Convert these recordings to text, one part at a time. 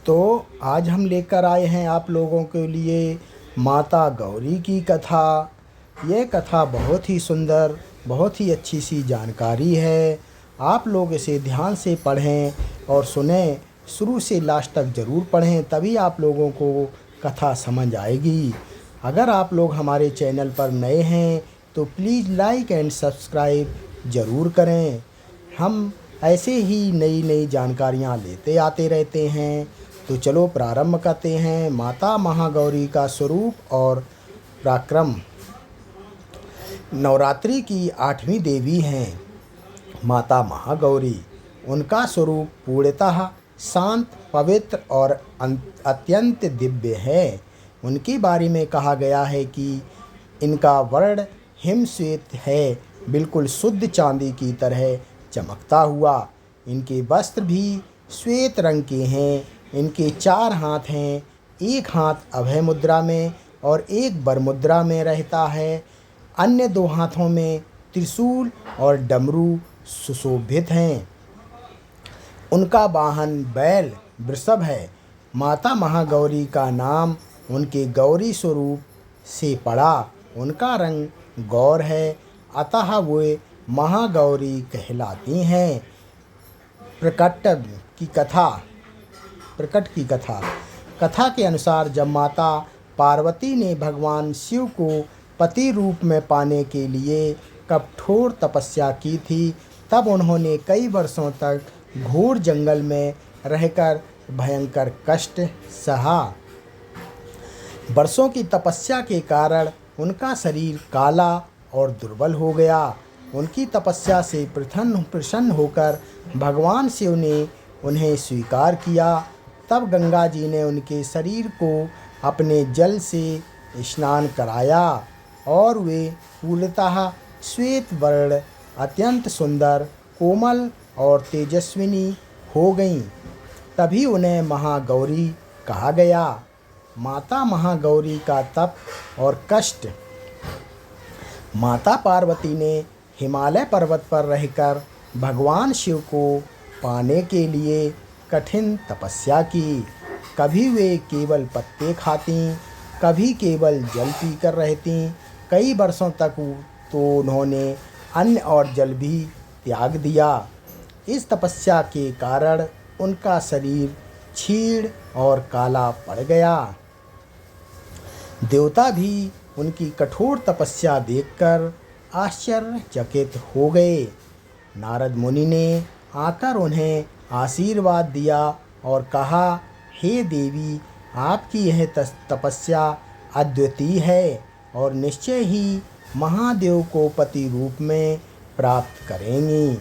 तो आज हम लेकर आए हैं आप लोगों के लिए माता गौरी की कथा। ये कथा बहुत ही सुंदर, बहुत ही अच्छी सी जानकारी है। आप लोग इसे ध्यान से पढ़ें और सुनें, शुरू से लास्ट तक ज़रूर पढ़ें, तभी आप लोगों को कथा समझ आएगी। अगर आप लोग हमारे चैनल पर नए हैं तो प्लीज़ लाइक एंड सब्सक्राइब ज़रूर करें। हम ऐसे ही नई नई जानकारियाँ लेते आते रहते हैं। तो चलो प्रारंभ करते हैं। माता महागौरी का स्वरूप और पराक्रम। नवरात्रि की 8वीं देवी हैं माता महागौरी। उनका स्वरूप पूर्णतः शांत, पवित्र और अत्यंत दिव्य है। उनके बारे में कहा गया है कि इनका वर्ण हिमश्वेत है, बिल्कुल शुद्ध चांदी की तरह चमकता हुआ। इनके वस्त्र भी श्वेत रंग के हैं। इनके 4 हाथ हैं, एक हाथ अभय मुद्रा में और एक वर मुद्रा में रहता है। अन्य 2 हाथों में त्रिशूल और डमरू सुशोभित हैं। उनका वाहन बैल वृषभ है। माता महागौरी का नाम उनके गौरी स्वरूप से पड़ा। उनका रंग गौर है, अतः वे महागौरी कहलाती हैं। प्रकट की कथा। कथा के अनुसार जब माता पार्वती ने भगवान शिव को पति रूप में पाने के लिए कठोर तपस्या की थी, तब उन्होंने कई वर्षों तक घोर जंगल में रहकर भयंकर कष्ट सहा। वर्षों की तपस्या के कारण उनका शरीर काला और दुर्बल हो गया। उनकी तपस्या से प्रसन्न होकर भगवान शिव ने उन्हें स्वीकार किया। तब गंगा जी ने उनके शरीर को अपने जल से स्नान कराया और वे पूर्णतः श्वेत वर्ण, अत्यंत सुंदर, कोमल और तेजस्विनी हो गईं। तभी उन्हें महागौरी कहा गया। माता महागौरी का तप और कष्ट। माता पार्वती ने हिमालय पर्वत पर रहकर भगवान शिव को पाने के लिए कठिन तपस्या की। कभी वे केवल पत्ते खातीं, कभी केवल जल पीकर रहतीं। कई वर्षों तक तो उन्होंने अन्न और जल भी त्याग दिया। इस तपस्या के कारण उनका शरीर क्षीण और काला पड़ गया। देवता भी उनकी कठोर तपस्या देखकर आश्चर्यचकित हो गए। नारद मुनि ने आकर उन्हें आशीर्वाद दिया और कहा, हे देवी, आपकी यह तपस्या अद्वितीय है और निश्चय ही महादेव को पति रूप में प्राप्त करेंगी।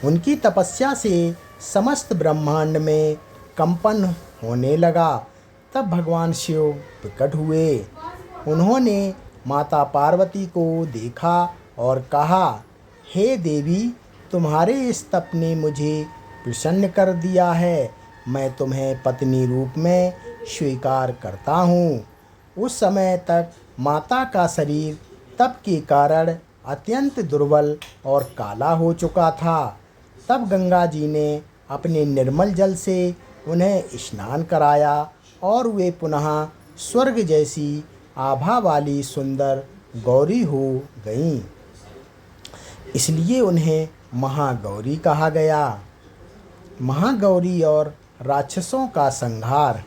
उनकी तपस्या से समस्त ब्रह्मांड में कंपन होने लगा। तब भगवान शिव प्रकट हुए। उन्होंने माता पार्वती को देखा और कहा, हे देवी, तुम्हारे इस तप ने मुझे प्रसन्न कर दिया है। मैं तुम्हें पत्नी रूप में स्वीकार करता हूँ। उस समय तक माता का शरीर तप के कारण अत्यंत दुर्बल और काला हो चुका था। तब गंगा जी ने अपने निर्मल जल से उन्हें स्नान कराया और वे पुनः स्वर्ग जैसी आभा वाली सुंदर गौरी हो गईं। इसलिए उन्हें महागौरी कहा गया। महागौरी और राक्षसों का संहार।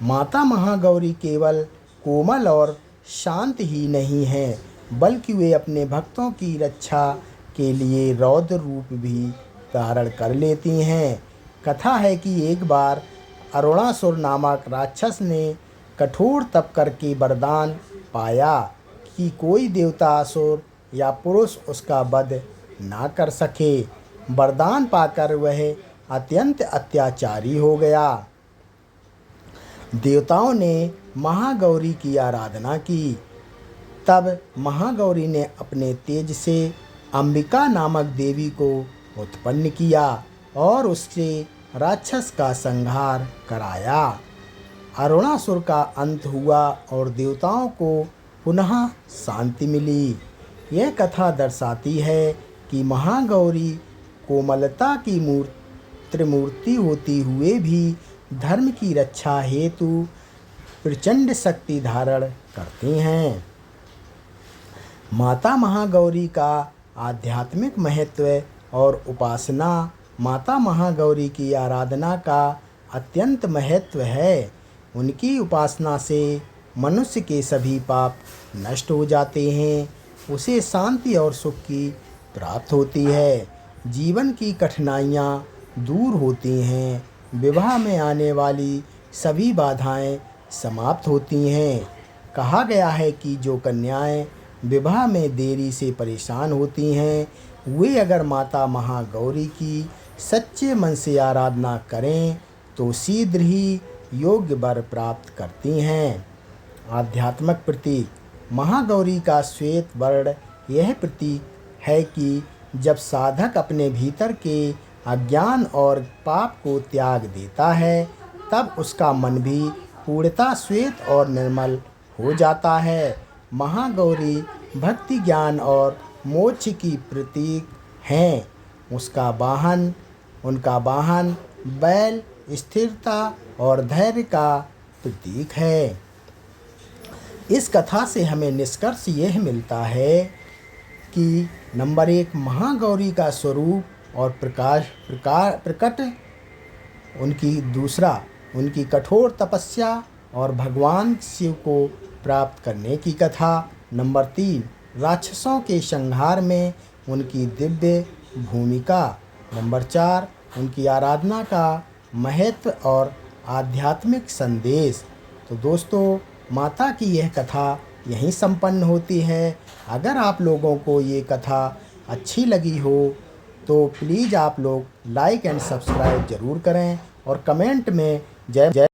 माता महागौरी केवल कोमल और शांत ही नहीं हैं, बल्कि वे अपने भक्तों की रक्षा के लिए रौद्र रूप भी धारण कर लेती हैं। कथा है कि एक बार अरुणासुर नामक राक्षस ने कठोर तप करके वरदान पाया कि कोई देवता, असुर या पुरुष उसका वध ना कर सके। वरदान पाकर वह अत्यंत अत्याचारी हो गया। देवताओं ने महागौरी की आराधना की। तब महागौरी ने अपने तेज से अंबिका नामक देवी को उत्पन्न किया और उससे राक्षस का संहार कराया। अरुणासुर का अंत हुआ और देवताओं को पुनः शांति मिली। यह कथा दर्शाती है कि महागौरी कोमलता की मूर्त त्रिमूर्ति होती हुए भी धर्म की रक्षा हेतु प्रचंड शक्ति धारण करती हैं। माता महागौरी का आध्यात्मिक महत्व और उपासना। माता महागौरी की आराधना का अत्यंत महत्व है। उनकी उपासना से मनुष्य के सभी पाप नष्ट हो जाते हैं, उसे शांति और सुख की प्राप्त होती है, जीवन की कठिनाइयाँ दूर होती हैं, विवाह में आने वाली सभी बाधाएं समाप्त होती हैं। कहा गया है कि जो कन्याएं विवाह में देरी से परेशान होती हैं, वे अगर माता महागौरी की सच्चे मन से आराधना करें तो शीघ्र ही योग्य वर प्राप्त करती हैं। आध्यात्मिक प्रतीक। महागौरी का श्वेत वर्ण यह प्रतीक है कि जब साधक अपने भीतर के अज्ञान और पाप को त्याग देता है, तब उसका मन भी पूर्णतः श्वेत और निर्मल हो जाता है। महागौरी भक्ति, ज्ञान और मोक्ष की प्रतीक हैं। उनका वाहन बैल स्थिरता और धैर्य का प्रतीक है। इस कथा से हमें निष्कर्ष यह मिलता है कि नंबर 1, महागौरी का स्वरूप और प्रकट उनकी कठोर तपस्या और भगवान शिव को प्राप्त करने की कथा। नंबर 3, राक्षसों के संहार में उनकी दिव्य भूमिका। नंबर 4, उनकी आराधना का महत्व और आध्यात्मिक संदेश। तो दोस्तों, माता की यह कथा यहीं संपन्न होती है। अगर आप लोगों को ये कथा अच्छी लगी हो तो प्लीज़ आप लोग लाइक एंड सब्सक्राइब ज़रूर करें और कमेंट में जय जय